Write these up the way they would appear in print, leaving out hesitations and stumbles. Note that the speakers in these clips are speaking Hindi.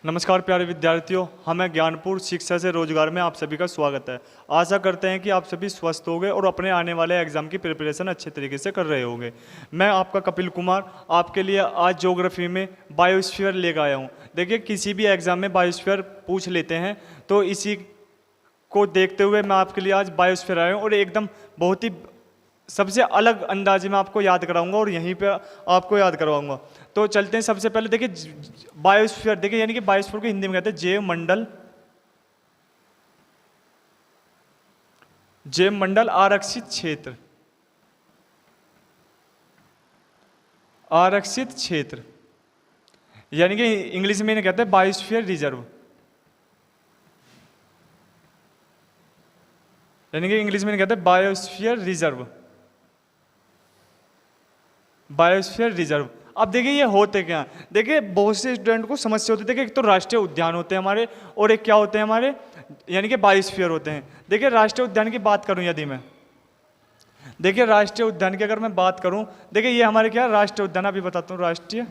नमस्कार प्यारे विद्यार्थियों, हमें ज्ञानपुर शिक्षा से रोजगार में आप सभी का स्वागत है। आशा करते हैं कि आप सभी स्वस्थ होंगे और अपने आने वाले एग्जाम की प्रिपरेशन अच्छे तरीके से कर रहे होंगे। मैं आपका कपिल कुमार आपके लिए आज ज्योग्राफी में बायोस्फीयर लेकर आया हूं। देखिए, किसी भी एग्जाम में बायोस्फीयर पूछ लेते हैं, तो इसी को देखते हुए मैं आपके लिए आज बायोस्फीयर आया हूँ और एकदम बहुत ही सबसे अलग अंदाज में आपको याद कराऊंगा और यहीं पे आपको याद करवाऊंगा। तो चलते हैं। सबसे पहले देखिए, बायोस्फीयर देखिए, यानी कि बायोस्फीयर को हिंदी में कहते हैं जैव मंडल। जैव मंडल आरक्षित क्षेत्र, आरक्षित क्षेत्र, यानी कि इंग्लिश में इन्हें कहते हैं बायोस्फीयर रिजर्व, यानी कि इंग्लिश में इन्हें कहते हैं बायोस्फीयर रिजर्व, बायोस्फीयर रिजर्व। अब देखिए ये होते क्या, देखिए बहुत से स्टूडेंट को समस्या होती है। देखिए, एक तो राष्ट्रीय उद्यान होते हैं हमारे, और एक क्या होते हैं हमारे, यानी कि बायोस्फीयर होते हैं। देखिए, राष्ट्रीय उद्यान की बात करूं यदि मैं, देखिए राष्ट्रीय उद्यान की अगर मैं बात करूं, देखिए ये हमारे क्या राष्ट्रीय उद्यान, अभी बताता हूं। राष्ट्रीय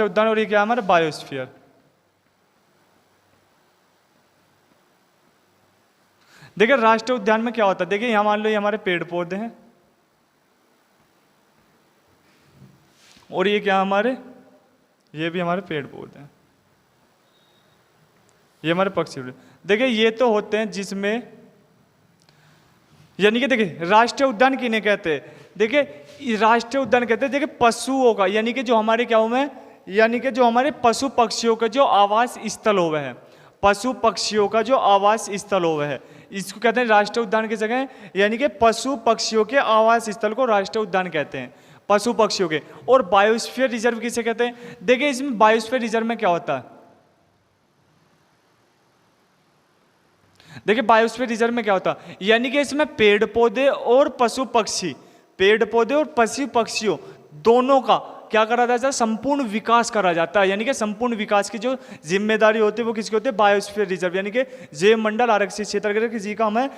उद्यान, और ये क्या हमारे बायोस्फीयर। देखिए राष्ट्रीय उद्यान में क्या होता है, देखिए यहां मान लो ये हमारे पेड़ पौधे हैं, और ये क्या हमारे, ये भी हमारे पेड़ पौधे हैं, ये हमारे पक्षी। देखिए ये तो होते हैं जिसमें, यानी कि देखिए राष्ट्रीय उद्यान किन्हें कहते हैं, देखिए राष्ट्रीय उद्यान कहते हैं देखिए पशुओं का, यानी कि जो हमारे क्या हुए हैं, यानी कि जो हमारे पशु पक्षियों का जो आवास स्थल हुए हैं, पशु पक्षियों का जो आवास स्थल हुए है, इसको कहते हैं राष्ट्रीय उद्यान की जगह, यानी कि पशु पक्षियों के आवास स्थल को राष्ट्रीय उद्यान कहते हैं, पशु पक्षियों के। और बायोस्फीयर रिजर्व किसे कहते हैं, देखिए इसमें बायोस्फीयर रिजर्व में क्या होता है, देखिए बायोस्फीयर रिजर्व में क्या होता है, यानी कि इसमें पेड़ पौधे और पशु पक्षी, पेड़ पौधे और पशु पक्षियों दोनों का क्या करा जाता है, संपूर्ण विकास करा जाता है। यानी कि संपूर्ण विकास की जो जिम्मेदारी होती है वो किसकी होती है, बायोस्फीयर रिजर्व, यानी कि जैव मंडल आरक्षित क्षेत्र। अगर किसी का हमें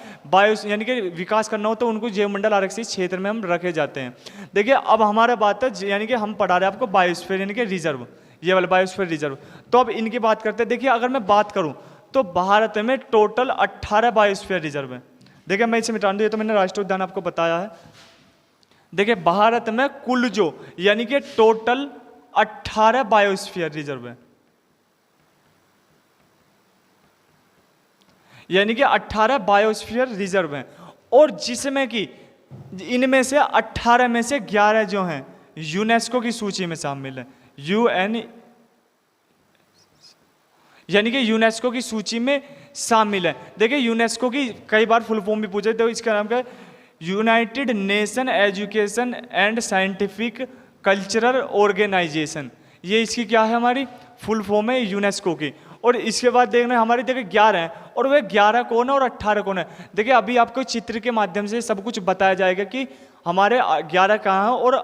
यानी कि विकास करना हो तो उनको जैव मंडल आरक्षित क्षेत्र में हम रखे जाते हैं। देखिए अब हमारा बात है, यानी कि हम पढ़ा रहे हैं आपको बायोस्फीयर यानी कि रिजर्व, ये वाला बायोस्फीयर रिजर्व। तो अब इनकी बात करते हैं। देखिए अगर मैं बात करूं तो भारत में टोटल 18 बायोस्फीयर रिजर्व है। देखिए मैं इसे मिटा दूं, ये तो मैंने राष्ट्रीय उद्यान आपको बताया है। देखिए भारत में कुल जो, यानी कि टोटल 18 बायोस्फीयर रिजर्व है, यानी कि 18 बायोस्फीयर रिजर्व हैं, और जिसमें कि इनमें से 18 में से 11 जो हैं यूनेस्को की सूची में शामिल है, यूएन, यानी कि यूनेस्को की सूची में शामिल है। देखिए यूनेस्को की कई बार फुल फॉर्म भी पूछे, तो इसका नाम क्या है, United Nation Education and Scientific Cultural Organisation, ये इसकी क्या है, हमारी फुल फॉर्म है यूनेस्को की। और इसके बाद देखना हमारे, देखिए 11 हैं, और वे 11 कौन है और 18 कौन है। देखिए अभी आपको चित्र के माध्यम से सब कुछ बताया जाएगा कि हमारे 11 कहाँ हैं और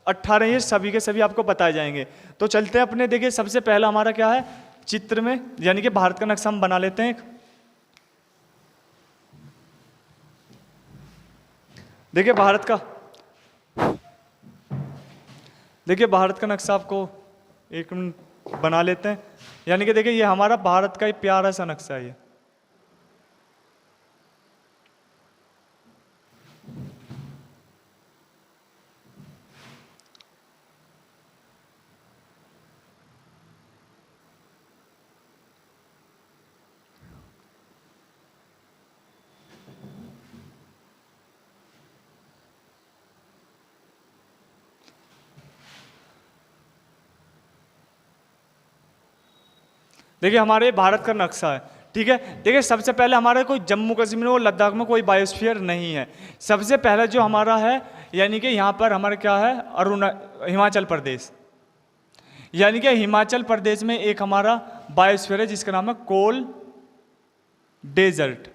18 ये सभी के सभी आपको बताए जाएंगे। तो चलते हैं अपने, देखिए सबसे पहला हमारा क्या है चित्र में, यानी कि भारत का नक्शा हम बना लेते हैं। देखिए भारत का, देखिए भारत का नक्शा आपको एक मिनट बना लेते हैं। यानी कि देखिए ये हमारा भारत का एक प्यारा सा नक्शा है ये। देखिए हमारे भारत का नक्शा है, ठीक है। देखिए सबसे पहले हमारा कोई जम्मू कश्मीर और लद्दाख में कोई बायोस्फीयर नहीं है। सबसे पहले जो हमारा है, यानी कि यहाँ पर हमारा क्या है, हिमाचल प्रदेश, यानी कि हिमाचल प्रदेश में एक हमारा बायोस्फीयर है जिसका नाम है कोल डेजर्ट,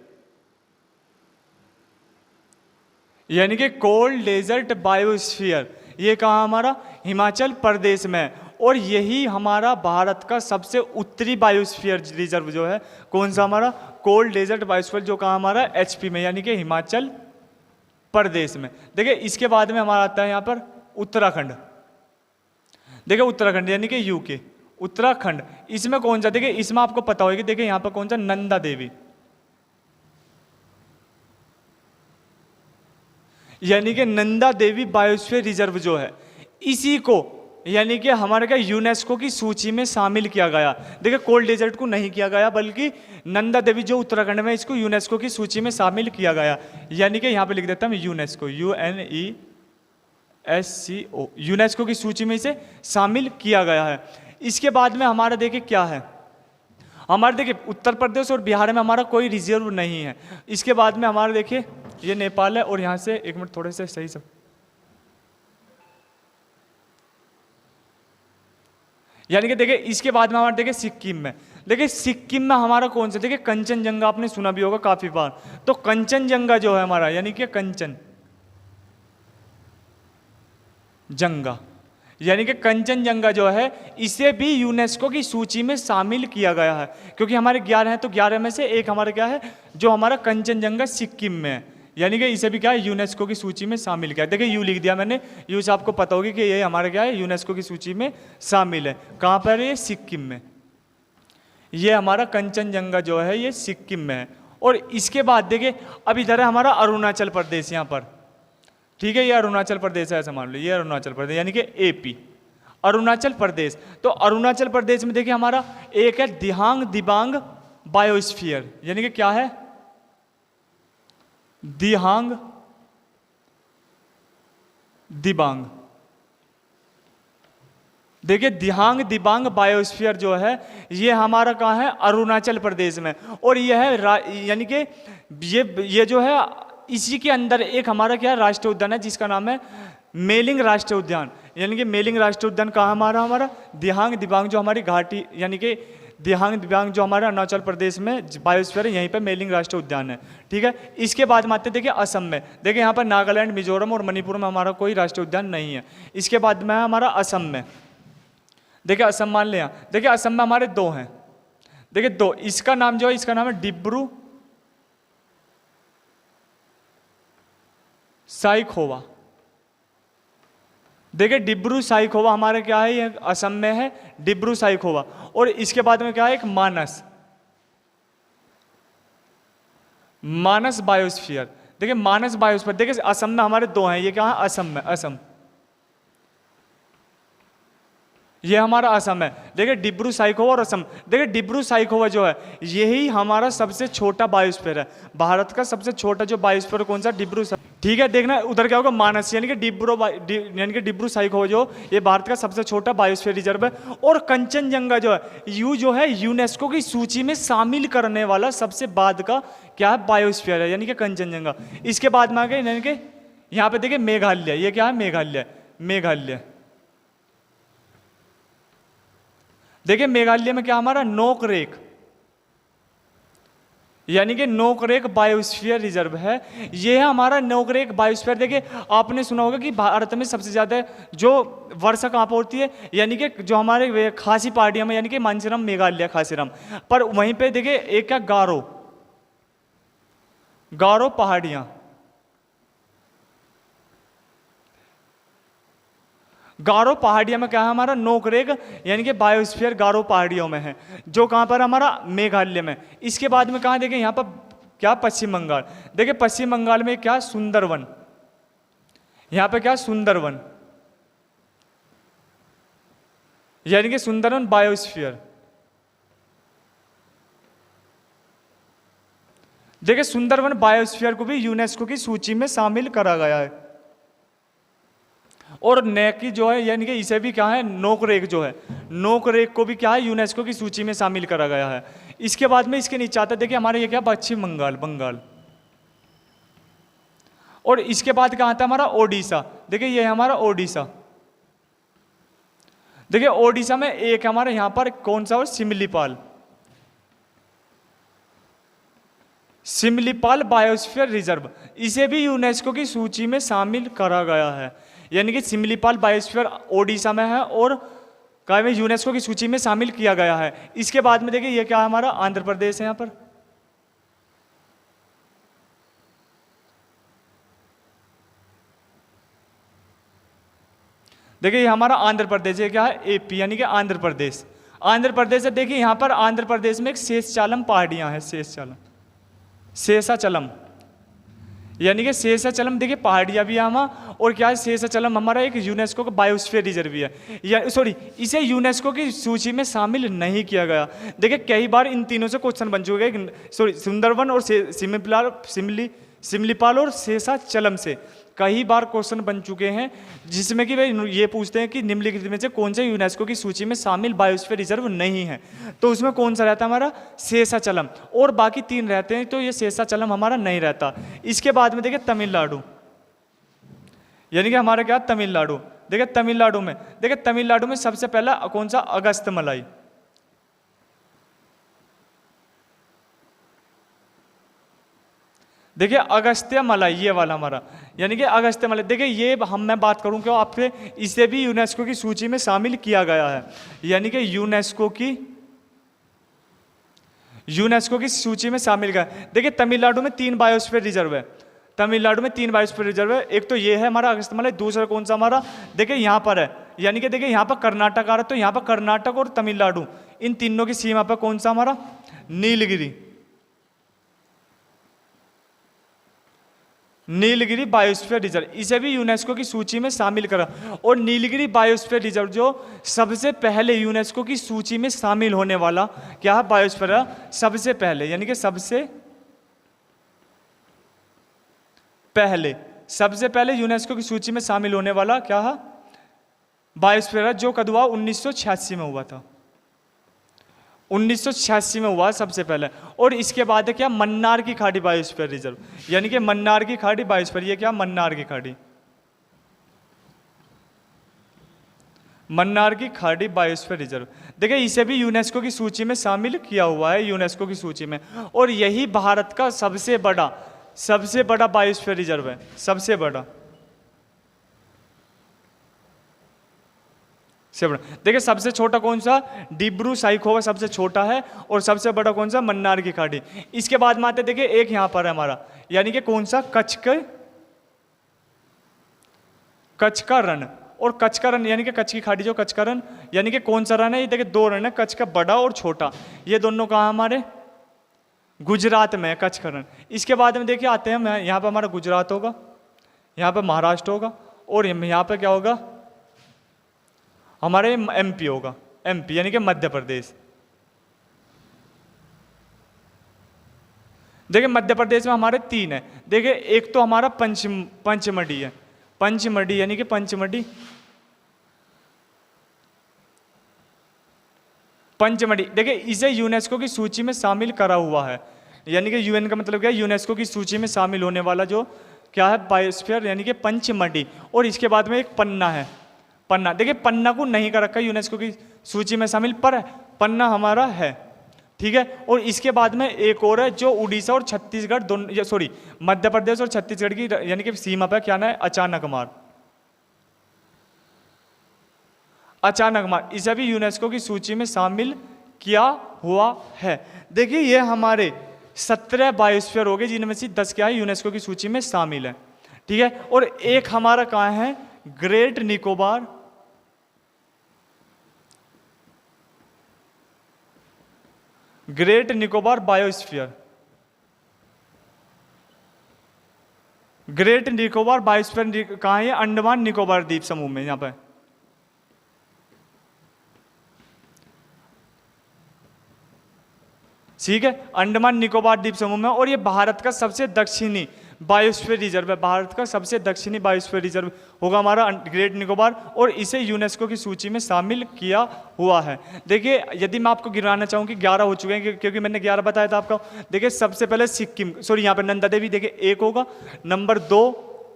यानी कि कोल डेजर्ट बायोस्फीयर, ये कहाँ हमारा हिमाचल प्रदेश में है। और यही हमारा भारत का सबसे उत्तरी बायोस्फीयर रिजर्व जो है, कौन सा हमारा कोल्ड डेजर्ट बायोस्फीयर, जो कहाँ हमारा एचपी में, यानी कि हिमाचल प्रदेश में। देखिए इसके बाद में हमारा आता है यहाँ पर उत्तराखंड, देखिए उत्तराखंड यानी कि यूके, उत्तराखंड, इसमें कौन सा, देखिए इसमें आपको पता होगा, देखिए यहाँ पर कौन सा, नंदा देवी, यानी कि नंदा देवी बायोस्फीयर रिजर्व जो है, इसी को यानी कि हमारे क्या यूनेस्को की सूची में शामिल किया गया। देखिए कोल्ड डेजर्ट को नहीं किया गया, बल्कि नंदा देवी जो उत्तराखंड में, इसको यूनेस्को की सूची में शामिल किया गया। यानी कि यहाँ पे लिख देता हूँ यूनेस्को, UNESCO, यूनेस्को की सूची में इसे शामिल किया गया है। इसके बाद में हमारा देखिए क्या है, हमारे देखिए उत्तर प्रदेश और बिहार में हमारा कोई रिजर्व नहीं है। इसके बाद में हमारा देखिए ये नेपाल है, और यहाँ से एक मिनट थोड़े से सही सब, यानी कि देखिए इसके बाद में हमारा देखिए सिक्किम में, देखिए सिक्किम में हमारा कौन सा, देखिए कंचनजंगा आपने सुना भी होगा काफी बार। तो कंचनजंगा जो है हमारा, यानी कि कंचन जंगा, यानी कि कंचनजंगा जो है, इसे भी यूनेस्को की सूची में शामिल किया गया है। क्योंकि हमारे 11 हैं, तो 11 में से एक हमारा क्या है, जो हमारा कंचनजंगा सिक्किम में है, यानी कि इसे भी क्या है, यूनेस्को की सूची में शामिल किया। देखिए यू लिख दिया मैंने, यू से आपको पता होगी कि ये हमारा क्या है, यूनेस्को की सूची में शामिल है। कहाँ पर है ये, सिक्किम में। ये हमारा कंचनजंगा जो है ये सिक्किम में है। और इसके बाद देखिए अब इधर है हमारा अरुणाचल प्रदेश, यहाँ पर, ठीक है, ये अरुणाचल प्रदेश है, ऐसा मान लो, ये अरुणाचल प्रदेश यानी कि एपी, अरुणाचल प्रदेश। तो अरुणाचल प्रदेश में देखिए हमारा एक है दिहांग दिबांग बायोस्फीयर, यानी कि क्या है, दिहांग दिबांग। देखिए दिहांग दिबांग बायोस्फीयर जो है, ये हमारा कहाँ है, अरुणाचल प्रदेश में। और यह है यानी कि ये जो है, इसी के अंदर एक हमारा क्या राष्ट्रीय उद्यान है, जिसका नाम है मेलिंग राष्ट्रीय उद्यान। यानी कि मेलिंग राष्ट्रीय उद्यान कहाँ हमारा दिहांग दिबांग, जो हमारी घाटी, यानी कि दिहांग दिबांग जो हमारा अरुणाचल प्रदेश में बायोस्फीयर है, यहीं पे मेलिंग राष्ट्रीय उद्यान है, ठीक है। इसके बाद में आते देखिए असम में, देखिए यहाँ पर नागालैंड, मिजोरम और मणिपुर में हमारा कोई राष्ट्रीय उद्यान नहीं है। इसके बाद में है हमारा असम में, देखिए असम मान लिया, देखिए असम में हमारे 2 हैं, देखिए 2, इसका नाम जो है, इसका नाम है डिब्रू साइखोवा। देखिए डिब्रू साइखोवा हमारे क्या है, ये असम में है, डिब्रू साइखोवा। और इसके बाद में क्या है, एक मानस बायोस्फीयर। देखिए मानस बायोस्फीयर, देखिए असम में हमारे 2 हैं, ये क्या है, असम में, असम, ये हमारा असम है। देखिए डिब्रू साइखोवा और असम। देखिए डिब्रू साइखोवा जो है, यही हमारा सबसे छोटा बायोस्फीयर है। भारत का सबसे छोटा जो बायोस्फीयर कौन सा, डिब्रू, ठीक है। देखना उधर क्या होगा, मानस, यानी कि यानी कि डिब्रू साइखोवा जो, ये भारत का सबसे छोटा बायोस्फीयर रिजर्व है। और कंचनजंगा जो है, जो है यूनेस्को की सूची में शामिल करने वाला सबसे बाद का क्या है, बायोस्फीयर है, यानी कि कंचनजंगा। इसके बाद में आ गए, यानी कि यहाँ पे देखिए मेघालय, ये क्या है, मेघालय, मेघालय। देखिए मेघालय में क्या हमारा, नोकरेक, यानी कि नोकरेक बायोस्फीयर रिजर्व है। ये है हमारा नोकरेक बायोस्फीयर। देखिए आपने सुना होगा कि भारत में सबसे ज़्यादा जो वर्षा कहाँ पर होती है, यानी कि जो हमारे खासी पहाड़ियों में, यानी कि मानसीराम, मेघालय, खासीराम। पर वहीं पे देखिए एक क्या, गारो, गारो पहाड़ियाँ, गारो पहाड़ियों में क्या है हमारा, नोकरेक, यानी कि बायोस्फीयर गारो पहाड़ियों में है, जो कहाँ पर हमारा, मेघालय में। इसके बाद में कहाँ देखिए, यहाँ पर क्या, पश्चिम बंगाल। देखिए पश्चिम बंगाल में क्या, सुंदरवन, यहाँ पे क्या, सुंदरवन, यानी कि सुंदरवन बायोस्फीयर। देखिए सुंदरवन बायोस्फीयर को भी यूनेस्को की सूची में शामिल करा गया है। और नेकी जो है, यानी कि इसे भी क्या है, नोकरेक जो है, नोकरेक को भी क्या है, यूनेस्को की सूची में शामिल करा गया है। इसके बाद में इसके नीचे आता है, देखिए हमारे ये क्या, पश्चिम बंगाल, बंगाल। और इसके बाद क्या आता है हमारा, ओडिशा। देखिए ये है हमारा ओडिशा। देखिए ओडिशा में एक हमारे यहाँ पर कौन सा, और सिमलीपाल, सिमलीपाल बायोस्फीयर रिजर्व, इसे भी यूनेस्को की सूची में शामिल करा गया है। यानी कि सिमलीपाल बायोस्फीयर ओडिशा में है, और क्या में यूनेस्को की सूची में शामिल किया गया है। इसके बाद में देखिए ये क्या है हमारा, आंध्र प्रदेश है। यहाँ पर देखिए ये हमारा आंध्र प्रदेश है, क्या है, एपी यानी कि आंध्र प्रदेश। आंध्र प्रदेश है, देखिए यहाँ पर आंध्र प्रदेश में एक शेषचालम पहाड़ियाँ हैं, शेषाचलम यानी कि शेषाचलम, देखिए पहाड़ियाँ भी यहाँ, और क्या है, शेषाचलम हमारा एक यूनेस्को का बायोस्फीयर रिजर्व भी है, या सॉरी इसे यूनेस्को की सूची में शामिल नहीं किया गया। देखिए कई बार इन तीनों से क्वेश्चन बन चुके हैं, सॉरी सुंदरवन और सिमलीपाल और शेषाचलम से कई बार क्वेश्चन बन चुके हैं, जिसमें कि भाई ये पूछते हैं कि निम्नलिखित में से कौन से यूनेस्को की सूची में शामिल बायोस्फीयर रिजर्व नहीं है, तो उसमें कौन सा रहता है हमारा, शेषाचलम, और बाकी 3 रहते हैं, तो ये शेषाचलम हमारा नहीं रहता। इसके बाद में देखिए तमिलनाडु, यानी कि हमारा क्या, तमिलनाडु। देखिए तमिलनाडु में सबसे पहला कौन सा, अगस्त्यमलाई। देखिए अगस्त्यमलाई ये वाला हमारा, यानी कि अगस्त्यमलाई, देखिए ये मैं बात करूं क्यों आपसे, इसे भी यूनेस्को की सूची में शामिल किया गया है, यानी कि यूनेस्को की सूची में शामिल गया। देखिए तमिलनाडु में 3 बायोस्फीयर रिजर्व है, एक तो ये है हमारा अगस्त्यमलाई, दूसरा कौन सा हमारा, देखिए यहाँ पर है, यानी कि देखिए यहाँ पर कर्नाटक आ रहा है, तो यहाँ पर कर्नाटक और तमिलनाडु इन तीनों की सीमा पर कौन सा हमारा, नीलगिरी बायोस्फीयर रिजर्व, इसे भी यूनेस्को की सूची में शामिल करा। और नीलगिरी बायोस्फीयर रिजर्व जो सबसे पहले यूनेस्को की सूची में शामिल होने वाला क्या है, बायोस्फीयर सबसे पहले, यानी कि सबसे पहले यूनेस्को की सूची में शामिल होने वाला क्या है, बायोस्फीयर, जो कद हुआ 1986 में हुआ था, 1986 में हुआ सबसे पहले। और इसके बाद है क्या, मन्नार की खाड़ी बायोस्फीयर रिजर्व, यानी कि मन्नार की खाड़ी बायोस्फीयर, ये क्या, मन्नार की खाड़ी बायोस्फीयर रिजर्व। देखिए इसे भी यूनेस्को की सूची में शामिल किया हुआ है, यूनेस्को की सूची में, और यही भारत का सबसे बड़ा बायोस्फीयर रिजर्व है, सबसे बड़ा। देखिए सबसे छोटा कौन सा, डिब्रू साइखोवा सबसे छोटा है, और सबसे बड़ा कौन सा, मन्नार की खाड़ी। इसके बाद में आते देखिए एक यहाँ पर है हमारा, यानी कि कौन सा, कच्छ का रण, और कच्छ का रण यानी कि कच्छ की खाड़ी जो कच्छ का रण, यानी कि कौन सा रण है, ये देखिए 2 रण है, कच्छ का बड़ा और छोटा, ये दोनों कहाँ हमारे, गुजरात में है कच्छ का रण। इसके बाद में देखिए आते हैं, यहाँ पर हमारा गुजरात होगा, यहाँ पर महाराष्ट्र होगा, और यहाँ पर क्या होगा, हमारे एमपी होगा, एमपी यानी कि मध्य प्रदेश। देखिए मध्य प्रदेश में हमारे 3 है, देखिए एक तो हमारा पंचमढ़ी है, पंचमढ़ी यानी कि पंचमढ़ी, देखिए इसे यूनेस्को की सूची में शामिल करा हुआ है, यानी कि यूएन का मतलब क्या है, यूनेस्को की सूची में शामिल होने वाला जो क्या है, बायोस्फीयर, यानी कि पंचमढ़ी। और इसके बाद में एक पन्ना है, पन्ना, देखिए पन्ना को नहीं कर रखा यूनेस्को की सूची में शामिल, पर पन्ना हमारा है, ठीक है। और इसके बाद में एक और है जो उड़ीसा और छत्तीसगढ़ दोनों, सॉरी मध्य प्रदेश और छत्तीसगढ़ की यानी कि सीमा पर क्या ना है, अचानकमार, इसे भी यूनेस्को की सूची में शामिल किया हुआ है। देखिए ये हमारे 17 बायोस्फीयर हो गए, जिनमें से 10 क्या है, यूनेस्को की सूची में शामिल है, ठीक है। और एक हमारा कहाँ है, great Nicobar biosphere, great Nicobar biosphere कहाँ है, अंडमान निकोबार द्वीप समूह में, यहां पर, ठीक है, अंडमान निकोबार द्वीप समूह में। और ये भारत का सबसे दक्षिणी बायोस्फीयर रिजर्व है, भारत का सबसे दक्षिणी बायोस्फीयर रिजर्व होगा हमारा ग्रेट निकोबार, और इसे यूनेस्को की सूची में शामिल किया हुआ है। देखिए यदि मैं आपको गिराना चाहूँ कि 11 हो चुके हैं, क्योंकि मैंने 11 बताया था आपको। देखिए सबसे पहले सिक्किम, सॉरी यहाँ पर नंदा देवी, देखिए 1 होगा, नंबर 2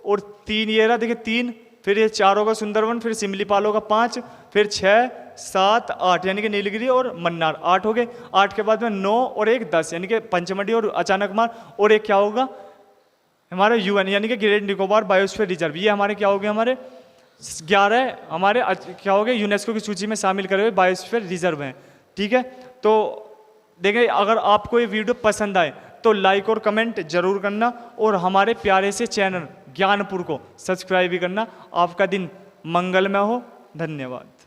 और 3 ये रहा, देखिए 3, फिर ये 4 होगा सुंदरवन, फिर सिमलीपाल होगा 5, फिर 6, 7, 8 यानी कि नीलगिरी और मन्नार 8 हो गए। 8 के बाद में 9 और 1 10 यानी कि पंचमढ़ी और अचानकमार, और एक क्या होगा हमारा यूएन यानी कि ग्रेट निकोबार बायोस्फीयर रिजर्व। ये हमारे क्या हो गए, हमारे 11 हमारे क्या हो गए, यूनेस्को की सूची में शामिल करे हुए बायोस्फीयर रिजर्व हैं, ठीक है। तो देखिए अगर आपको ये वीडियो पसंद आए तो लाइक और कमेंट जरूर करना, और हमारे प्यारे से चैनल ज्ञानपुर को सब्सक्राइब भी करना। आपका दिन मंगलमय हो। धन्यवाद।